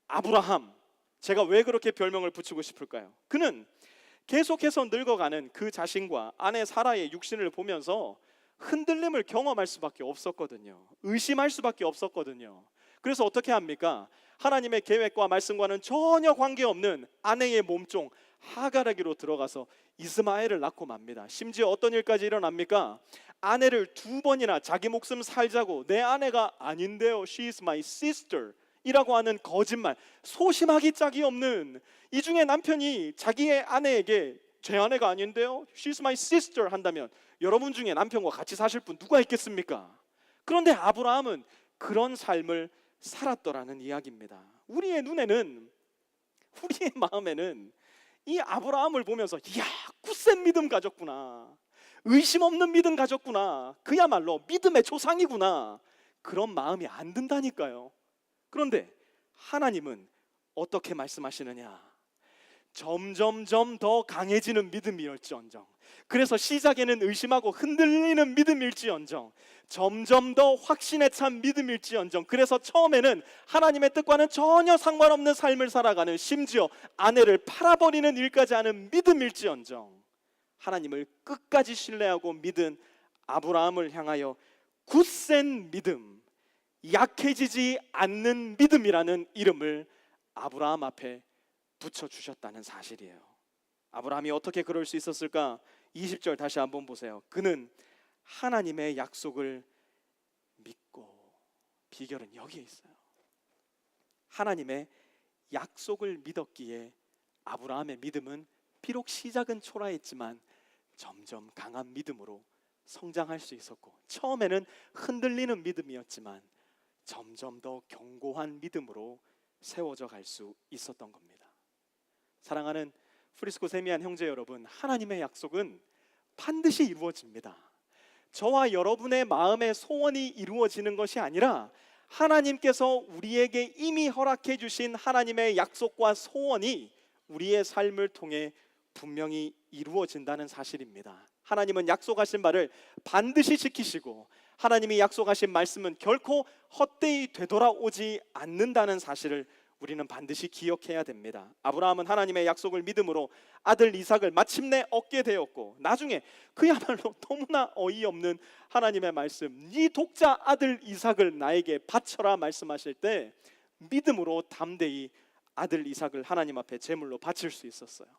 아브라함. 제가 왜 그렇게 별명을 붙이고 싶을까요? 그는 계속해서 늙어가는 그 자신과 아내 사라의 육신을 보면서 흔들림을 경험할 수밖에 없었거든요. 의심할 수밖에 없었거든요. 그래서 어떻게 합니까? 하나님의 계획과 말씀과는 전혀 관계없는 아내의 몸종 하가라기로 들어가서 이스마엘을 낳고 맙니다. 심지어 어떤 일까지 일어납니까? 아내를 2번이나 자기 목숨 살자고, 내 아내가 아닌데요, she is my sister 이라고 하는 거짓말, 소심하기 짝이 없는, 이 중에 남편이 자기의 아내에게 제 아내가 아닌데요, she is my sister 한다면 여러분 중에 남편과 같이 사실 분 누가 있겠습니까? 그런데 아브라함은 그런 삶을 살았더라는 이야기입니다. 우리의 눈에는, 우리의 마음에는 이 아브라함을 보면서 이야, 굳센 믿음 가졌구나, 의심 없는 믿음 가졌구나, 그야말로 믿음의 조상이구나, 그런 마음이 안 든다니까요. 그런데 하나님은 어떻게 말씀하시느냐? 점점점 더 강해지는 믿음이었지언정, 그래서 시작에는 의심하고 흔들리는 믿음일지언정, 점점 더 확신에 찬 믿음일지언정, 그래서 처음에는 하나님의 뜻과는 전혀 상관없는 삶을 살아가는, 심지어 아내를 팔아버리는 일까지 하는 믿음일지언정, 하나님을 끝까지 신뢰하고 믿은 아브라함을 향하여 굳센 믿음, 약해지지 않는 믿음이라는 이름을 아브라함 앞에 붙여주셨다는 사실이에요. 아브라함이 어떻게 그럴 수 있었을까? 20절 다시 한번 보세요. 그는 하나님의 약속을 믿고, 비결은 여기에 있어요. 하나님의 약속을 믿었기에 아브라함의 믿음은 비록 시작은 초라했지만 점점 강한 믿음으로 성장할 수 있었고, 처음에는 흔들리는 믿음이었지만 점점 더 견고한 믿음으로 세워져 갈 수 있었던 겁니다. 사랑하는 프리스코 세미안 형제 여러분, 하나님의 약속은 반드시 이루어집니다. 저와 여러분의 마음의 소원이 이루어지는 것이 아니라 하나님께서 우리에게 이미 허락해 주신 하나님의 약속과 소원이 우리의 삶을 통해 분명히 이루어진다는 사실입니다. 하나님은 약속하신 바를 반드시 지키시고, 하나님이 약속하신 말씀은 결코 헛되이 되돌아오지 않는다는 사실을 우리는 반드시 기억해야 됩니다. 아브라함은 하나님의 약속을 믿음으로 아들 이삭을 마침내 얻게 되었고, 나중에 그야말로 너무나 어이없는 하나님의 말씀, 네 독자 아들 이삭을 나에게 바쳐라 말씀하실 때 믿음으로 담대히 아들 이삭을 하나님 앞에 제물로 바칠 수 있었어요.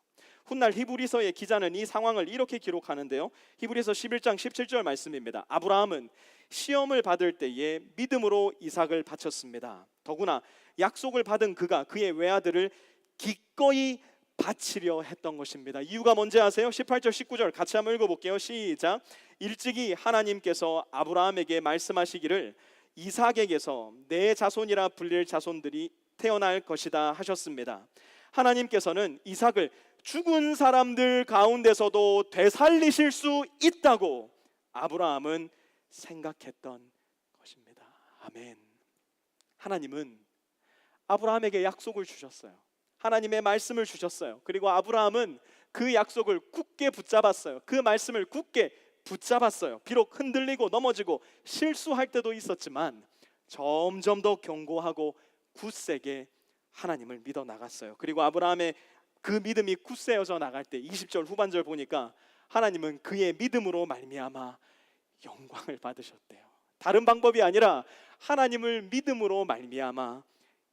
훗날 히브리서의 기자는 이 상황을 이렇게 기록하는데요. 히브리서 11장 17절 말씀입니다. 아브라함은 시험을 받을 때에 믿음으로 이삭을 바쳤습니다. 더구나 약속을 받은 그가 그의 외아들을 기꺼이 바치려 했던 것입니다. 이유가 뭔지 아세요? 18절 19절 같이 한번 읽어볼게요. 시작. 일찍이 하나님께서 아브라함에게 말씀하시기를 이삭에게서 내 자손이라 불릴 자손들이 태어날 것이다 하셨습니다. 하나님께서는 이삭을 죽은 사람들 가운데서도 되살리실 수 있다고 아브라함은 생각했던 것입니다. 아멘. 하나님은 아브라함에게 약속을 주셨어요. 하나님의 말씀을 주셨어요. 그리고 아브라함은 그 약속을 굳게 붙잡았어요. 그 말씀을 굳게 붙잡았어요. 비록 흔들리고 넘어지고 실수할 때도 있었지만 점점 더 견고하고 굳세게 하나님을 믿어 나갔어요. 그리고 아브라함의 그 믿음이 굳세어져 나갈 때 20절 후반절 보니까 하나님은 그의 믿음으로 말미암아 영광을 받으셨대요. 다른 방법이 아니라 하나님을 믿음으로 말미암아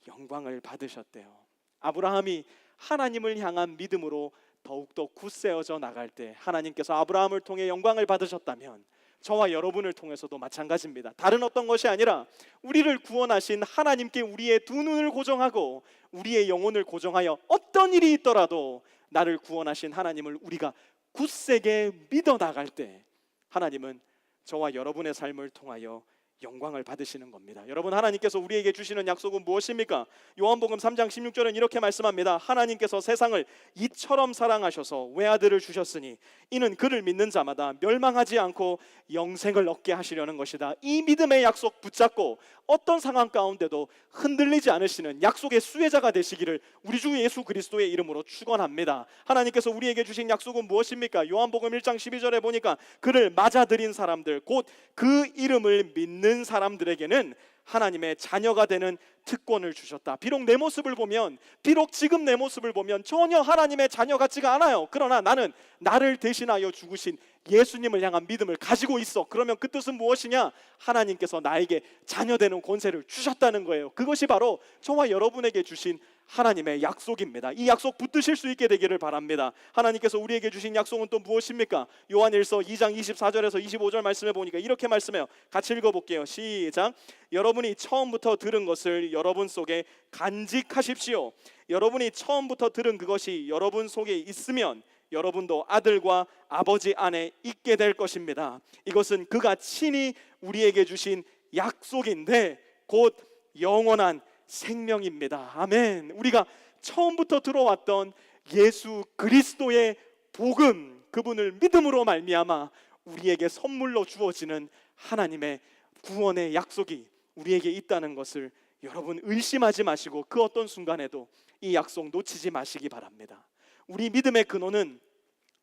영광을 받으셨대요. 아브라함이 하나님을 향한 믿음으로 더욱더 굳세어져 나갈 때 하나님께서 아브라함을 통해 영광을 받으셨다면 저와 여러분을 통해서도 마찬가지입니다. 다른 어떤 것이 아니라 우리를 구원하신 하나님께 우리의 두 눈을 고정하고 우리의 영혼을 고정하여 어떤 일이 있더라도 나를 구원하신 하나님을 우리가 굳세게 믿어 나갈 때 하나님은 저와 여러분의 삶을 통하여 영광을 받으시는 겁니다. 여러분, 하나님께서 우리에게 주시는 약속은 무엇입니까? 요한복음 3장 16절은 이렇게 말씀합니다. 하나님께서 세상을 이처럼 사랑하셔서 외아들을 주셨으니 이는 그를 믿는 자마다 멸망하지 않고 영생을 얻게 하시려는 것이다. 이 믿음의 약속 붙잡고 어떤 상황 가운데도 흔들리지 않으시는 약속의 수혜자가 되시기를 우리 주 예수 그리스도의 이름으로 축원합니다. 하나님께서 우리에게 주신 약속은 무엇입니까? 요한복음 1장 12절에 보니까 그를 맞아들인 사람들, 곧 그 이름을 믿는 사람들에게는 하나님의 자녀가 되는 특권을 주셨다. 비록 내 모습을 보면, 비록 지금 내 모습을 보면 전혀 하나님의 자녀 같지가 않아요. 그러나 나는 나를 대신하여 죽으신 예수님을 향한 믿음을 가지고 있어. 그러면 그 뜻은 무엇이냐? 하나님께서 나에게 자녀 되는 권세를 주셨다는 거예요. 그것이 바로 저와 여러분에게 주신 하나님의 약속입니다. 이 약속 붙드실 수 있게 되기를 바랍니다. 하나님께서 우리에게 주신 약속은 또 무엇입니까? 요한일서 2장 24절에서 25절 말씀해 보니까 이렇게 말씀해요. 같이 읽어볼게요. 시작. 여러분이 처음부터 들은 것을 여러분 속에 간직하십시오. 여러분이 처음부터 들은 그것이 여러분 속에 있으면 여러분도 아들과 아버지 안에 있게 될 것입니다. 이것은 그가 친히 우리에게 주신 약속인데 곧 영원한 생명입니다. 아멘. 우리가 처음부터 들어왔던 예수 그리스도의 복음, 그분을 믿음으로 말미암아 우리에게 선물로 주어지는 하나님의 구원의 약속이 우리에게 있다는 것을 여러분 의심하지 마시고 그 어떤 순간에도 이 약속 놓치지 마시기 바랍니다. 우리 믿음의 근원은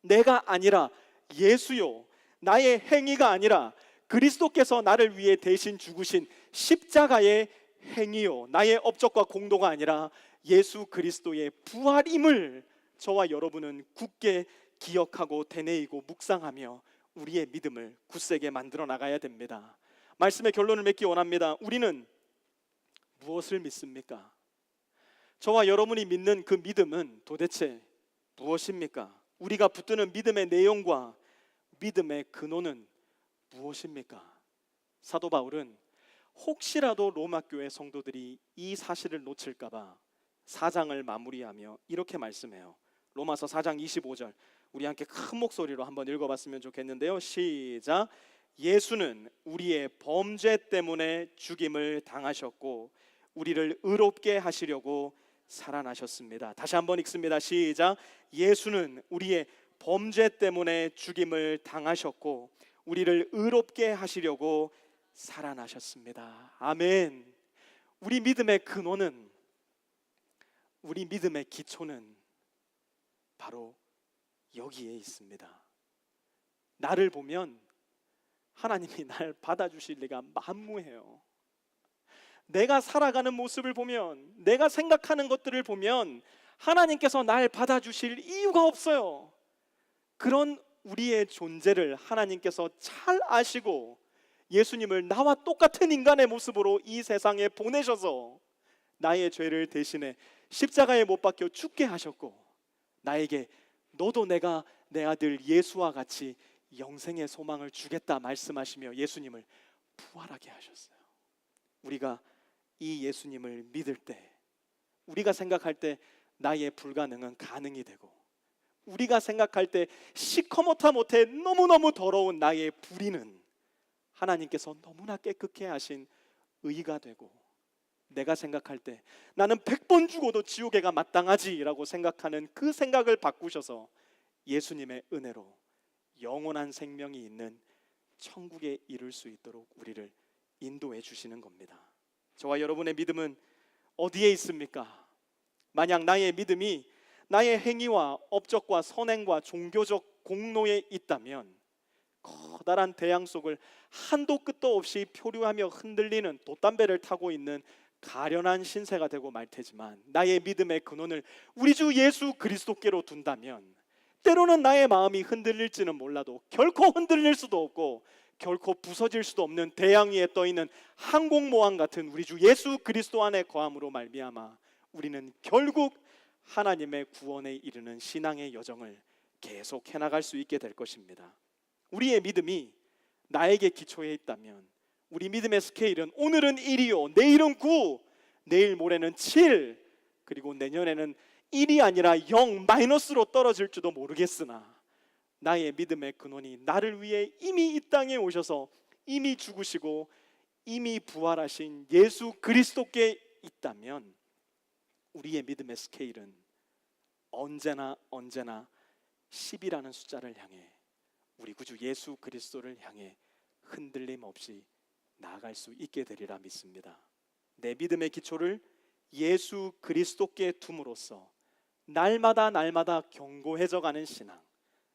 내가 아니라 예수요, 나의 행위가 아니라 그리스도께서 나를 위해 대신 죽으신 십자가의 행위요, 나의 업적과 공도가 아니라 예수 그리스도의 부활임을 저와 여러분은 굳게 기억하고 되뇌이고 묵상하며 우리의 믿음을 굳세게 만들어 나가야 됩니다. 말씀의 결론을 맺기 원합니다. 우리는 무엇을 믿습니까? 저와 여러분이 믿는 그 믿음은 도대체 무엇입니까? 우리가 붙드는 믿음의 내용과 믿음의 근원은 무엇입니까? 사도 바울은 혹시라도 로마 교회 성도들이 이 사실을 놓칠까 봐 4장을 마무리하며 이렇게 말씀해요. 로마서 4장 25절, 우리 함께 큰 목소리로 한번 읽어봤으면 좋겠는데요. 시작. 예수는 우리의 범죄 때문에 죽임을 당하셨고 우리를 의롭게 하시려고 살아나셨습니다. 다시 한번 읽습니다. 시작. 예수는 우리의 범죄 때문에 죽임을 당하셨고 우리를 의롭게 하시려고 살아나셨습니다. 아멘. 우리 믿음의 근원은, 우리 믿음의 기초는 바로 여기에 있습니다. 나를 보면 하나님이 날 받아주실 리가 만무해요. 내가 살아가는 모습을 보면, 내가 생각하는 것들을 보면 하나님께서 날 받아주실 이유가 없어요. 그런 우리의 존재를 하나님께서 잘 아시고 예수님을 나와 똑같은 인간의 모습으로 이 세상에 보내셔서 나의 죄를 대신해 십자가에 못 박혀 죽게 하셨고 나에게 너도 내가 내 아들 예수와 같이 영생의 소망을 주겠다 말씀하시며 예수님을 부활하게 하셨어요. 우리가 이 예수님을 믿을 때, 우리가 생각할 때 나의 불가능은 가능이 되고, 우리가 생각할 때 시커멓다 못해 너무너무 더러운 나의 불의는 하나님께서 너무나 깨끗게 하신 의가 되고, 내가 생각할 때 나는 100번 죽어도 지옥에가 마땅하지라고 생각하는 그 생각을 바꾸셔서 예수님의 은혜로 영원한 생명이 있는 천국에 이룰 수 있도록 우리를 인도해 주시는 겁니다. 저와 여러분의 믿음은 어디에 있습니까? 만약 나의 믿음이 나의 행위와 업적과 선행과 종교적 공로에 있다면 커다란 대양 속을 한도 끝도 없이 표류하며 흔들리는 돛담배를 타고 있는 가련한 신세가 되고 말 테지만, 나의 믿음의 근원을 우리 주 예수 그리스도께로 둔다면 때로는 나의 마음이 흔들릴지는 몰라도 결코 흔들릴 수도 없고 결코 부서질 수도 없는 대양 위에 떠있는 항공모함 같은 우리 주 예수 그리스도 안에 거함으로 말미암아 우리는 결국 하나님의 구원에 이르는 신앙의 여정을 계속 해나갈 수 있게 될 것입니다. 우리의 믿음이 나에게 기초해 있다면 우리 믿음의 스케일은 오늘은 1이요, 내일은 9, 내일 모레는 7, 그리고 내년에는 1이 아니라 0 마이너스로 떨어질지도 모르겠으나 나의 믿음의 근원이 나를 위해 이미 이 땅에 오셔서 이미 죽으시고 이미 부활하신 예수 그리스도께 있다면 우리의 믿음의 스케일은 언제나 10이라는 숫자를 향해, 우리 구주 예수 그리스도를 향해 흔들림 없이 나아갈 수 있게 되리라 믿습니다. 내 믿음의 기초를 예수 그리스도께 둠으로써 날마다 견고해져 가는 신앙,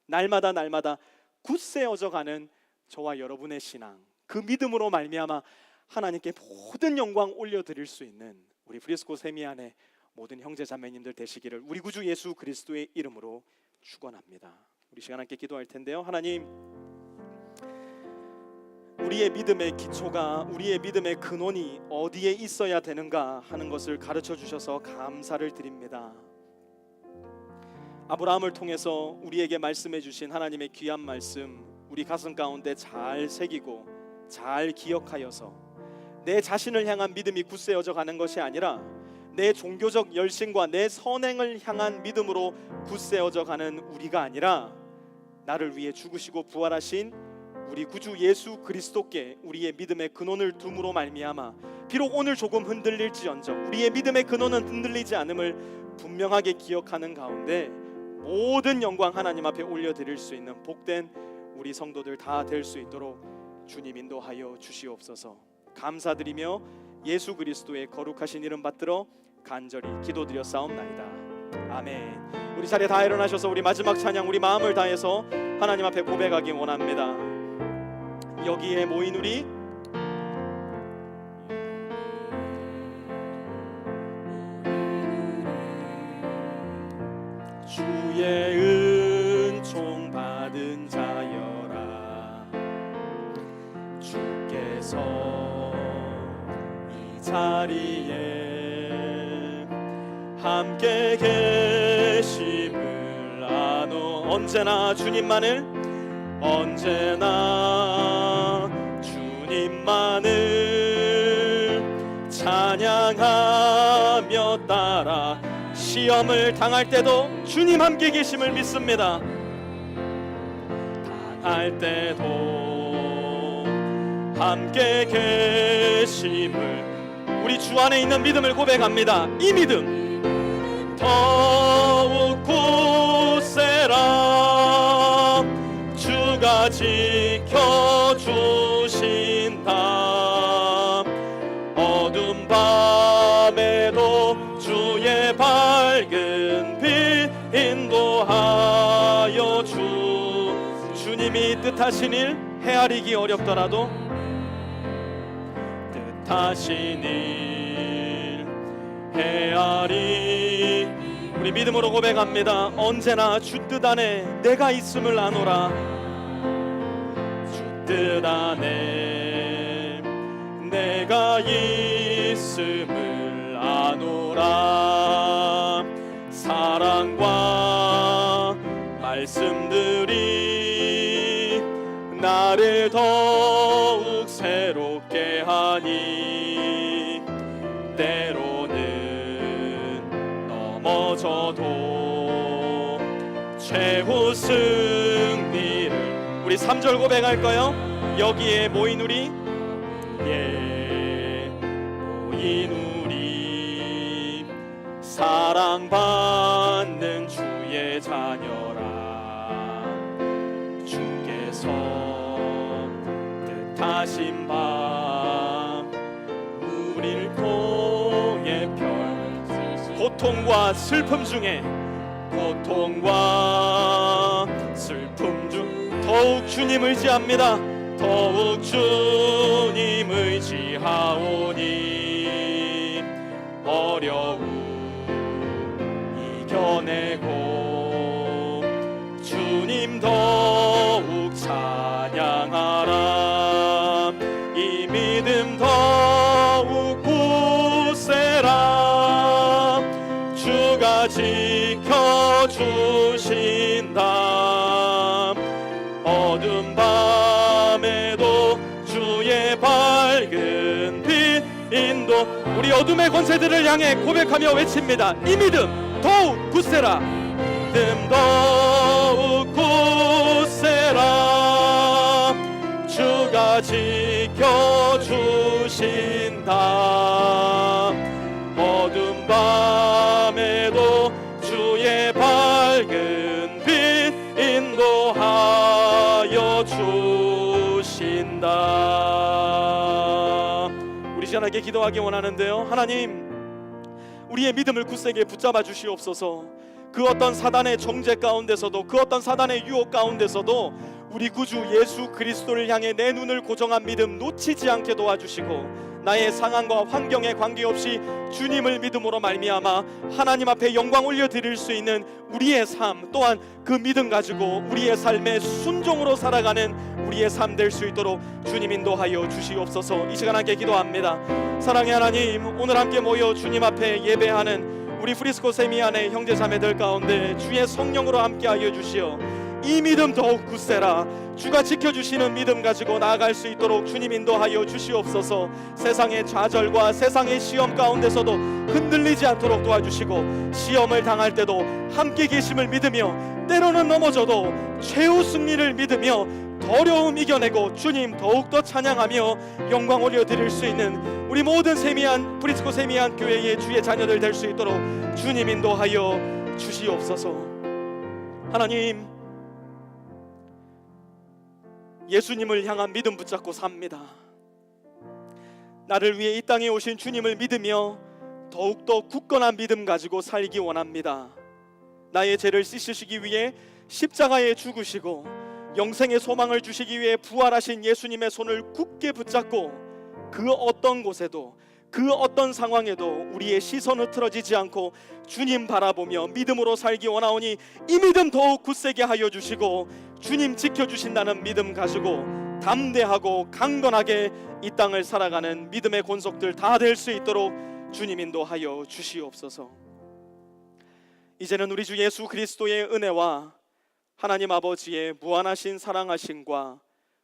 날마다 굳세어져 가는 저와 여러분의 신앙, 그 믿음으로 말미암아 하나님께 모든 영광 올려드릴 수 있는 우리 프리스코 세미안의 모든 형제 자매님들 되시기를 우리 구주 예수 그리스도의 이름으로 축원합니다. 우리 시간 함께 기도할 텐데요. 하나님, 우리의 믿음의 기초가, 우리의 믿음의 근원이 어디에 있어야 되는가 하는 것을 가르쳐 주셔서 감사를 드립니다. 아브라함을 통해서 우리에게 말씀해 주신 하나님의 귀한 말씀, 우리 가슴 가운데 잘 새기고 잘 기억하여서 내 자신을 향한 믿음이 굳세어져 가는 것이 아니라 내 종교적 열심과 내 선행을 향한 믿음으로 굳세어져 가는 우리가 아니라 나를 위해 죽으시고 부활하신 우리 구주 예수 그리스도께 우리의 믿음의 근원을 둠으로 말미암아 비록 오늘 조금 흔들릴지언정 우리의 믿음의 근원은 흔들리지 않음을 분명하게 기억하는 가운데 모든 영광 하나님 앞에 올려드릴 수 있는 복된 우리 성도들 다 될 수 있도록 주님 인도하여 주시옵소서. 감사드리며 예수 그리스도의 거룩하신 이름 받들어 간절히 기도드렸사옵나이다. 아멘. 우리 자리에 다 일어나셔서 우리 마지막 찬양, 우리 마음을 다해서 하나님 앞에 고백하기 원합니다. 여기에 모인 우리 주의 은총 자리에 함께 계심을 아노. 언제나 주님만을, 언제나 주님만을 찬양하며 따라 시험을 당할 때도 주님 함께 계심을 믿습니다. 당할 때도 함께 계심을, 우리 주 안에 있는 믿음을 고백합니다. 이 믿음 더욱 굳세라. 주가 지켜주신다. 어둠 밤에도 주의 밝은 빛 인도하여 주님이 뜻하신 일 헤아리기 어렵더라도 뜻하신 일 헤아리, 우리 믿음으로 고백합니다. 언제나 주 뜻 안에 내가 있음을 아노라. 주 뜻 안에 내가 있음을 아노라. 사랑과 말씀들이 나를 더욱 새롭게 하니 때로는 넘어져도 최후 승리를, 우리 3절 고백할까요? 여기에 모인 우리, 모인 우리 사랑받는 주의 자녀라. 주께서 뜻하신 밤 우릴 통해 고통과 슬픔 중에, 고통과 슬픔 중 더욱 주님 의지합니다. 더욱 주님 의지하오니 어려움 이겨내고 주님 더욱 찬양하라. 이 믿음 더욱 굳세라. 주가 지켜주신다. 어둠 밤에도 주의 밝은 빛 인도, 우리 어둠의 권세들을 향해 고백하며 외칩니다. 이 믿음 더욱 굳세라. 믿음 더욱 굳세라. 주가 지켜주신다. 어둠 밤에도 주의 밝은 빛 인도하여 주신다. 우리 시원하게 기도하기 원하는데요. 하나님, 우리의 믿음을 굳세게 붙잡아 주시옵소서. 그 어떤 사단의 정죄 가운데서도, 그 어떤 사단의 유혹 가운데서도 우리 구주 예수 그리스도를 향해 내 눈을 고정한 믿음 놓치지 않게 도와주시고, 나의 상황과 환경에 관계없이 주님을 믿음으로 말미암아 하나님 앞에 영광 올려드릴 수 있는 우리의 삶, 또한 그 믿음 가지고 우리의 삶에 순종으로 살아가는 우리의 삶 될 수 있도록 주님 인도하여 주시옵소서. 이 시간 함께 기도합니다. 사랑의 하나님, 오늘 함께 모여 주님 앞에 예배하는 우리 프리스코 세미안의 형제 자매들 가운데 주의 성령으로 함께하여 주시어 이 믿음 더욱 굳세라. 주가 지켜주시는 믿음 가지고 나아갈 수 있도록 주님 인도하여 주시옵소서. 세상의 좌절과 세상의 시험 가운데서도 흔들리지 않도록 도와주시고, 시험을 당할 때도 함께 계심을 믿으며, 때로는 넘어져도 최후 승리를 믿으며 어려움 이겨내고 주님 더욱더 찬양하며 영광 올려드릴 수 있는 우리 모든 세미한 프리스코 세미한 교회의 주의 자녀들 될 수 있도록 주님 인도하여 주시옵소서. 하나님, 예수님을 향한 믿음 붙잡고 삽니다. 나를 위해 이 땅에 오신 주님을 믿으며 더욱더 굳건한 믿음 가지고 살기 원합니다. 나의 죄를 씻으시기 위해 십자가에 죽으시고 영생의 소망을 주시기 위해 부활하신 예수님의 손을 굳게 붙잡고, 그 어떤 곳에도 그 어떤 상황에도 우리의 시선을 흐트러지지 않고 주님 바라보며 믿음으로 살기 원하오니 이 믿음 더욱 굳세게 하여 주시고, 주님 지켜주신다는 믿음 가지고 담대하고 강건하게 이 땅을 살아가는 믿음의 권속들 다 될 수 있도록 주님 인도하여 주시옵소서. 이제는 우리 주 예수 그리스도의 은혜와 하나님 아버지의 무한하신 사랑하심과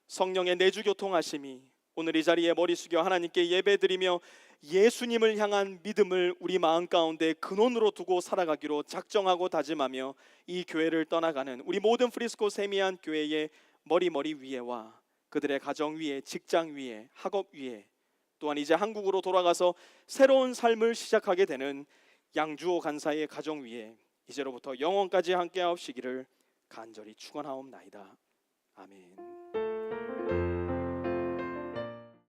성령의 내주 교통하심이 오늘 이 자리에 머리 숙여 하나님께 예배드리며 예수님을 향한 믿음을 우리 마음 가운데 근원으로 두고 살아가기로 작정하고 다짐하며 이 교회를 떠나가는 우리 모든 프리스코 세미한 교회의 머리 위에와 그들의 가정 위에, 직장 위에, 학업 위에, 또한 이제 한국으로 돌아가서 새로운 삶을 시작하게 되는 양주호 간사의 가정 위에 이제로부터 영원까지 함께 하옵시기를 간절히 축원하옵나이다. 아멘.